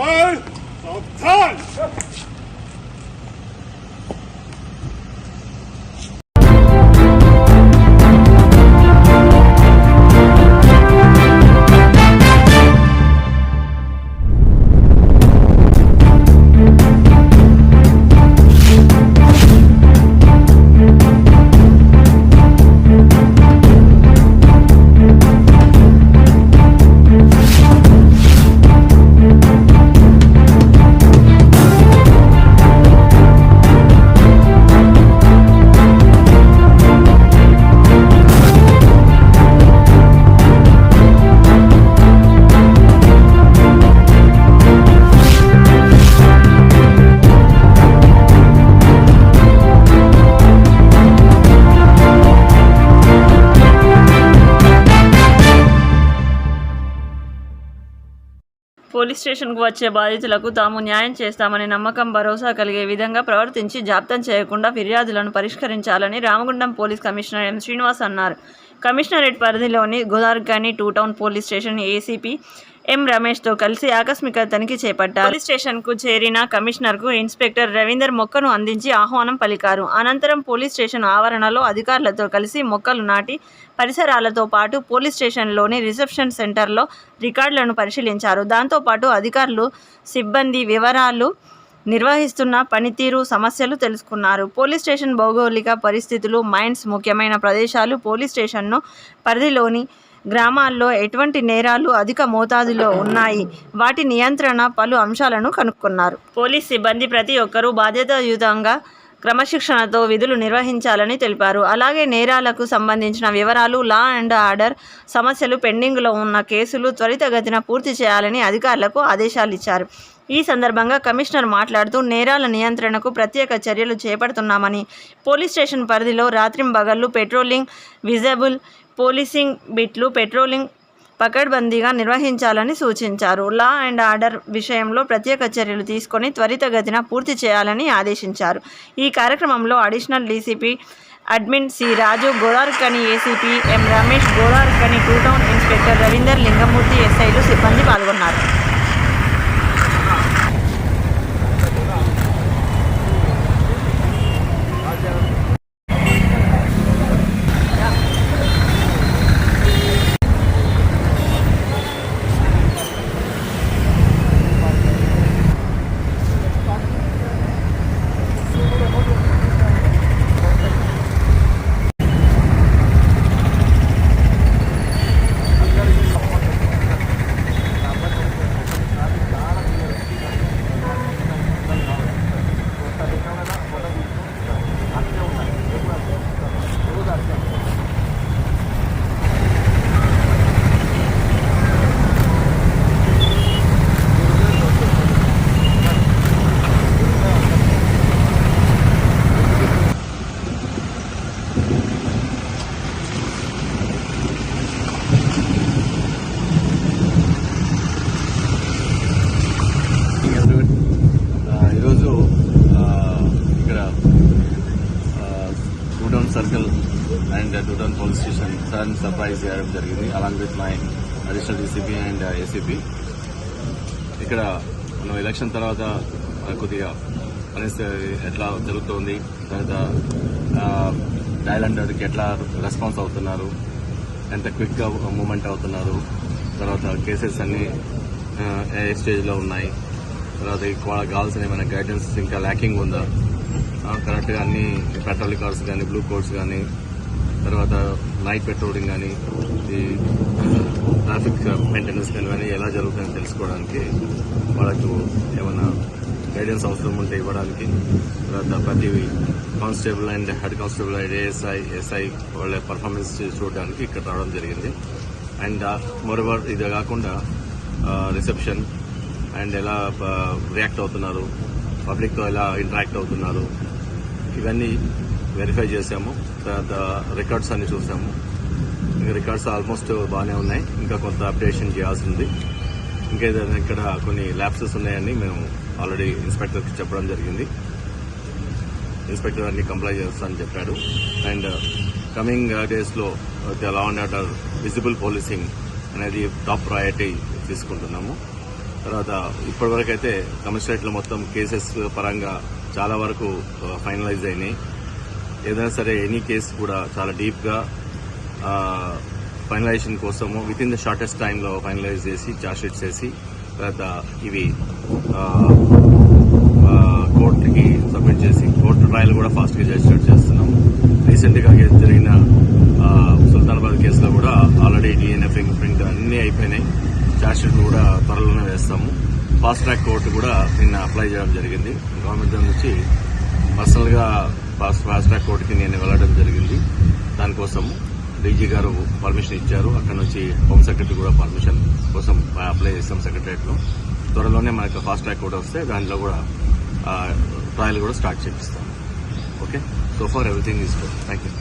Fire! Stop time! Police స్టేషన్కు వచ్చే బాధితులకు తాము న్యాయం చేస్తామని నమ్మకం భరోసా కలిగే విధంగా ప్రవర్తించి జాప్యం చేయకుండా ఫిర్యాదులను పరిష్కరించాలని Ramagundam police commissioner M Srinivas అన్నారు. కమిషనరేట్ పరిధిలోని Godavarikhani 2 town police station ACP M రమేష్తో కలిసి ఆకస్మిక తనిఖీ చేపట్టారు. పోలీస్ స్టేషన్కు చేరిన కమిషనర్కు ఇన్స్పెక్టర్ రవీందర్ మొక్కను అందించి ఆహ్వానం పలికారు. అనంతరం పోలీస్ స్టేషన్ ఆవరణలో అధికారులతో కలిసి మొక్కలు నాటి పరిసరాలతో పాటు పోలీస్ స్టేషన్లోని రిసెప్షన్ సెంటర్లో రికార్డులను పరిశీలించారు. దాంతోపాటు అధికారులు సిబ్బంది వివరాలు, నిర్వహిస్తున్న పనితీరు, సమస్యలు తెలుసుకున్నారు. పోలీస్ స్టేషన్ భౌగోళిక పరిస్థితులు, మైన్స్, ముఖ్యమైన ప్రదేశాలు, పోలీస్ స్టేషన్ను పరిధిలోని గ్రామాల్లో ఎటువంటి నేరాలు అధిక మోతాదులో ఉన్నాయి, వాటి నియంత్రణ, పలు అంశాలను కనుక్కున్నారు. పోలీస్ సిబ్బంది ప్రతి ఒక్కరూ బాధ్యతాయుతంగా క్రమశిక్షణతో విధులు నిర్వహించాలని తెలిపారు. అలాగే నేరాలకు సంబంధించిన వివరాలు, లా అండ్ ఆర్డర్ సమస్యలు, పెండింగ్లో ఉన్న కేసులు త్వరితగతిన పూర్తి చేయాలని అధికారులకు ఆదేశాలు ఇచ్చారు. ఈ సందర్భంగా కమిషనర్ మాట్లాడుతూ నేరాల నియంత్రణకు ప్రత్యేక చర్యలు చేపడుతున్నామని, పోలీస్ స్టేషన్ పరిధిలో రాత్రింబగళ్లు పెట్రోలింగ్, విజిబుల్ పోలీసింగ్ బిట్లు పెట్రోలింగ్ పకడ్బందీగా నిర్వహించాలని సూచించారు. లా అండ్ ఆర్డర్ విషయంలో ప్రత్యేక చర్యలు తీసుకొని త్వరితగతిన పూర్తి చేయాలని ఆదేశించారు. ఈ కార్యక్రమంలో additional DCP admin C Raju, Godavarikhani ACP M Ramesh, Godavarikhani 2 town inspector Ravinder, Lingamurthy, ఎస్ఐలు, సిబ్బంది పాల్గొన్నారు. Circle and 2 town police station sudden surprise చేయడం జరిగింది along with my additional DCP and ACP. ఇక్కడ మనం ఎలక్షన్ తర్వాత కొద్దిగా పరిస్థితి ఎట్లా జరుగుతోంది, తర్వాత డయల్ అండర్కి ఎట్లా రెస్పాన్స్ అవుతున్నారు, ఎంత క్విక్గా మూమెంట్ అవుతున్నారు, తర్వాత కేసెస్ అన్నీ ఏ స్టేజ్లో ఉన్నాయి, తర్వాత వాళ్ళకి కావాల్సిన ఏమైనా గైడెన్స్ ఇంకా ల్యాకింగ్ ఉందా, కరెక్ట్గా అన్ని పెట్రోలింగ్ కార్డ్స్ కానీ, బ్లూ కోడ్స్ కానీ, తర్వాత నైట్ పెట్రోలింగ్ కానీ, ఈ ట్రాఫిక్ మెయింటెనెన్స్ కానీ ఎలా జరుగుతుందని తెలుసుకోవడానికి వాళ్ళకు ఏమైనా గైడెన్స్ అవసరం ఉంటే ఇవ్వడానికి, తర్వాత ప్రతి constable and head constable and ASI, SI వాళ్ళ పర్ఫార్మెన్స్ చూడడానికి ఇక్కడ రావడం జరిగింది. అండ్ మోరోవర్ ఇది కాకుండా రిసెప్షన్ అండ్ ఎలా రియాక్ట్ అవుతున్నారు, పబ్లిక్తో ఎలా ఇంటరాక్ట్ అవుతున్నారు, ఇవన్నీ వెరిఫై చేశాము. తర్వాత రికార్డ్స్ అన్ని చూసాము. ఇంకా రికార్డ్స్ ఆల్మోస్ట్ బాగానే ఉన్నాయి, ఇంకా కొంత అప్డేషన్ చేయాల్సి ఉంది. ఇంకా ఏదైనా ఇక్కడ కొన్ని ల్యాప్సెస్ ఉన్నాయని మేము ఆల్రెడీ ఇన్స్పెక్టర్కి చెప్పడం జరిగింది. ఇన్స్పెక్టర్ అన్ని కంప్లై చేస్తానని చెప్పాడు. అండ్ కమింగ్ డేస్లో law and order visible policing అనేది టాప్ ప్రయారిటీ తీసుకుంటున్నాము. తర్వాత ఇప్పటివరకు అయితే కమిషనరేట్లో మొత్తం కేసెస్ పరంగా చాలా వరకు ఫైనలైజ్ అయినాయి. ఏదైనా సరే ఎనీ కేసు కూడా చాలా డీప్గా ఫైనలైజేషన్ కోసము విత్ ఇన్ ద షార్టెస్ట్ టైంలో ఫైనలైజ్ చేసి చార్జ్ షీట్స్ వేసి తర్వాత ఇవి కోర్టుకి సబ్మిట్ చేసి కోర్టు ట్రయల్ కూడా ఫాస్ట్గా చేసేటట్టు చేస్తున్నాము. రీసెంట్గా జరిగిన సుల్తానాబాద్ కేసులో కూడా ఆల్రెడీ DNA ఫింగర్ ప్రింట్ అన్నీ అయిపోయినాయి. చార్జ్ షీట్ కూడా త్వరలోనే వేస్తాము. ఫాస్ట్ ట్రాక్ కోర్టు కూడా నిన్న అప్లై చేయడం జరిగింది. గవర్నమెంట్ దాని నుంచి పర్సనల్గా ఫాస్ట్ ట్రాక్ కోర్టుకి నేను వెళ్ళడం జరిగింది. దానికోసము డీజీ గారు పర్మిషన్ ఇచ్చారు. అక్కడ నుంచి హోమ్ సెక్రటరీ కూడా పర్మిషన్ కోసం అప్లై చేస్తాం సెక్రటరియట్లో. త్వరలోనే మనకు ఫాస్ట్ ట్రాక్ కోర్టు వస్తే దాంట్లో కూడా ట్రయల్ కూడా స్టార్ట్ చేపిస్తాం. Okay, so for everything is good. Thank you.